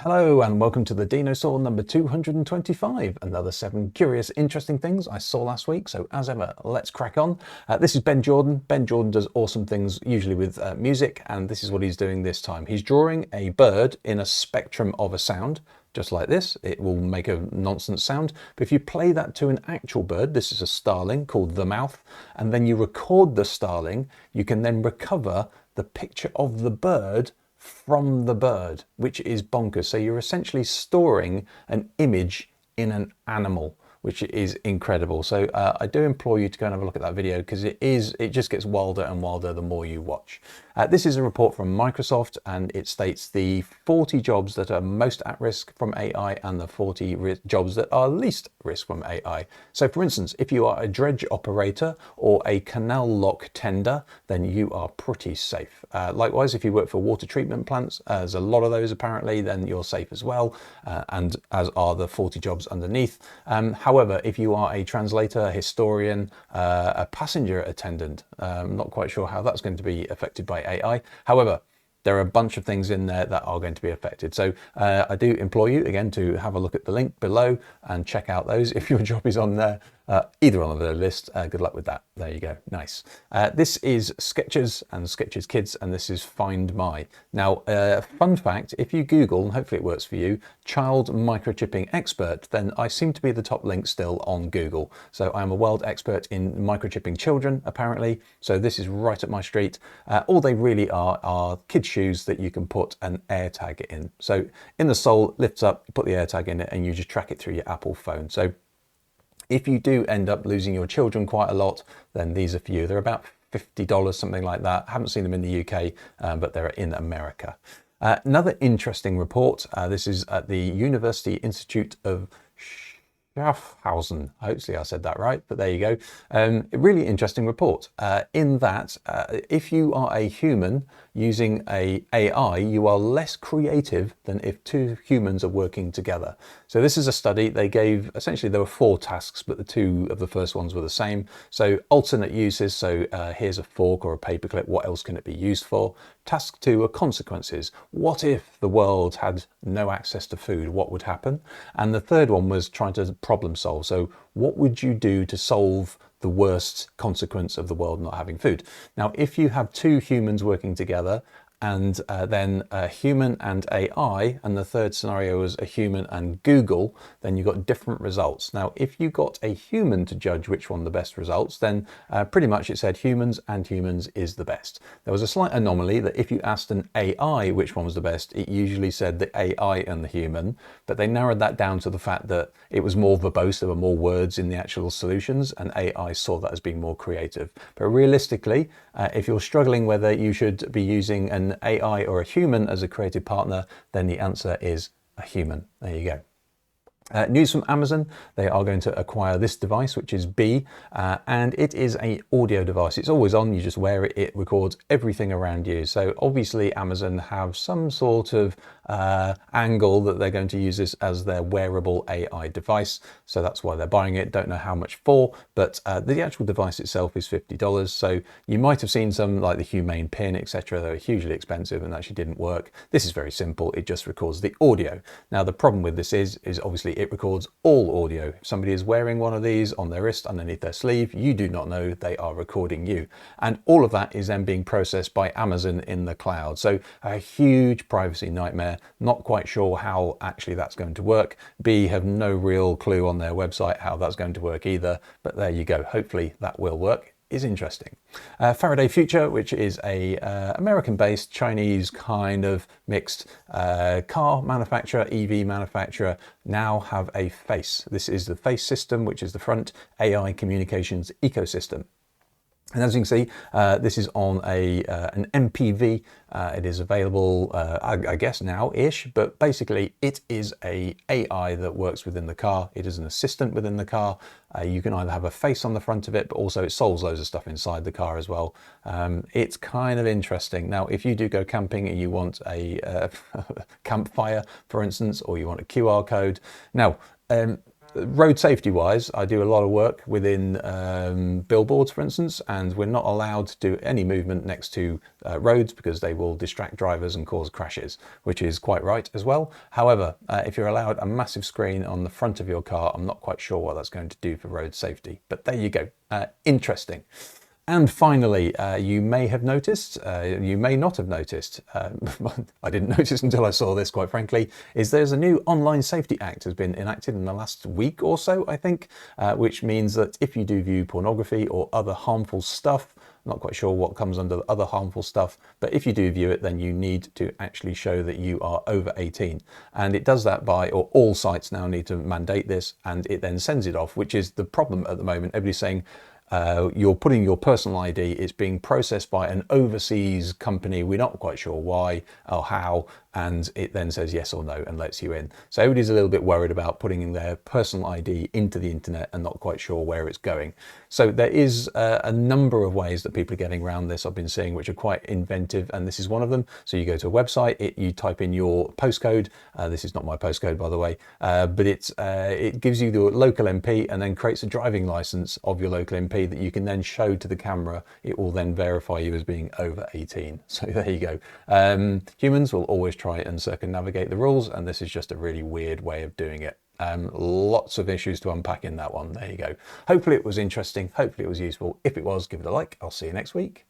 Hello and welcome to the Dinosaw number 225, another 7 curious, interesting things I saw last week. So as ever, let's crack on. This is Ben Jordan. Ben Jordan does awesome things, usually with music, and this is what he's doing this time. He's drawing a bird in a spectrum of a sound, just like this. It will make a nonsense sound, but if you play that to an actual bird, this is a starling called the mouth, and then you record the starling, you can then recover the picture of the bird from the bird, which is bonkers. So you're essentially storing an image in an animal, which is incredible. So I do implore you to go and have a look at that video, because it just gets wilder and wilder the more you watch. This is a report from Microsoft, and it states the 40 jobs that are most at risk from AI and the 40 jobs that are least risk from AI. So for instance, if you are a dredge operator or a canal lock tender, then you are pretty safe. Likewise, if you work for water treatment plants, there's a lot of those apparently, then you're safe as well, and as are the 40 jobs underneath. However, if you are a translator, a historian, a passenger attendant, I'm not quite sure how that's going to be affected by AI. However, there are a bunch of things in there that are going to be affected. So I do implore you again to have a look at the link below and check out those if your job is on there. Either on the list, good luck with that. There you go, nice. This is Sketches and Sketches Kids, and this is Find My. Now, fun fact, if you Google, and hopefully it works for you, child microchipping expert, then I seem to be the top link still on Google. So I'm a world expert in microchipping children, apparently. So this is right up my street. All they really are kids' shoes that you can put an AirTag in. So in the sole, lifts up, you put the AirTag in it, and you just track it through your Apple phone. So if you do end up losing your children quite a lot, then these are for you. They're about $50, something like that. I haven't seen them in the UK, but they're in America. Another interesting report. This is at the University Institute of Schaffhausen. Hopefully I said that right, but there you go. A really interesting report in that if you are a human using a AI, you are less creative than if two humans are working together. So this is a study. They gave, essentially there were 4 tasks, but the 2 of the first ones were the same. So alternate uses. So here's a fork or a paperclip. What else can it be used for? Task 2 are consequences. What if the world had no access to food? What would happen? And the third one was trying to problem solve. So what would you do to solve the worst consequence of the world not having food? Now, if you have 2 humans working together, and then a human and AI, and the third scenario is a human and Google, then you got different results. Now, if you got a human to judge which one the best results, then pretty much it said humans and humans is the best. There was a slight anomaly that if you asked an AI which one was the best, it usually said the AI and the human, but they narrowed that down to the fact that it was more verbose, there were more words in the actual solutions, and AI saw that as being more creative. But realistically, if you're struggling whether you should be using an AI or a human as a creative partner, then the answer is a human. There you go. News from Amazon. They are going to acquire this device, which is B, and it is an audio device. It's always on, you just wear it, it records everything around you. So obviously Amazon have some sort of angle that they're going to use this as their wearable AI device. So that's why they're buying it. Don't know how much for, but the actual device itself is $50. So you might have seen some like the Humane pin, etc. They were hugely expensive and actually didn't work. This is very simple. It just records the audio. Now the problem with this is obviously it records all audio. If somebody is wearing one of these on their wrist underneath their sleeve, you do not know they are recording you. And all of that is then being processed by Amazon in the cloud. So a huge privacy nightmare. Not quite sure how actually that's going to work. B have no real clue on their website how that's going to work either, but there you go. Hopefully that will work. Is interesting. Faraday Future, which is a American-based Chinese kind of mixed car manufacturer, EV manufacturer, now have a face. This is the face system, which is the front AI communications ecosystem. And as you can see, this is on an MPV. It is available, I guess now-ish, but basically it is a AI that works within the car. It is an assistant within the car. You can either have a face on the front of it, but also it solves loads of stuff inside the car as well. It's kind of interesting. Now, if you do go camping and you want a campfire, for instance, or you want a QR code. Now, road safety wise, I do a lot of work within billboards, for instance, and we're not allowed to do any movement next to roads because they will distract drivers and cause crashes, which is quite right as well. However, if you're allowed a massive screen on the front of your car, I'm not quite sure what that's going to do for road safety, but there you go. Interesting. And finally, you may have noticed, you may not have noticed, I didn't notice until I saw this, quite frankly, is there's a new Online Safety Act has been enacted in the last week or so, I think, which means that if you do view pornography or other harmful stuff, not quite sure what comes under the other harmful stuff, but if you do view it, then you need to actually show that you are over 18. And it does that by, or all sites now need to mandate this, and it then sends it off, which is the problem at the moment. Everybody's saying, you're putting your personal ID, it's being processed by an overseas company, we're not quite sure why or how, and it then says yes or no and lets you in. So everybody's a little bit worried about putting in their personal ID into the internet and not quite sure where it's going. So there is a number of ways that people are getting around this I've been seeing, which are quite inventive, and this is one of them. So you go to a website, you type in your postcode, this is not my postcode by the way, but it gives you the local MP and then creates a driving license of your local MP that you can then show to the camera. It will then verify you as being over 18. So there you go. Humans will always try and circumnavigate the rules, and this is just a really weird way of doing it. Lots of issues to unpack in that one. There you go. Hopefully it was interesting. Hopefully it was useful. If it was, give it a like. I'll see you next week.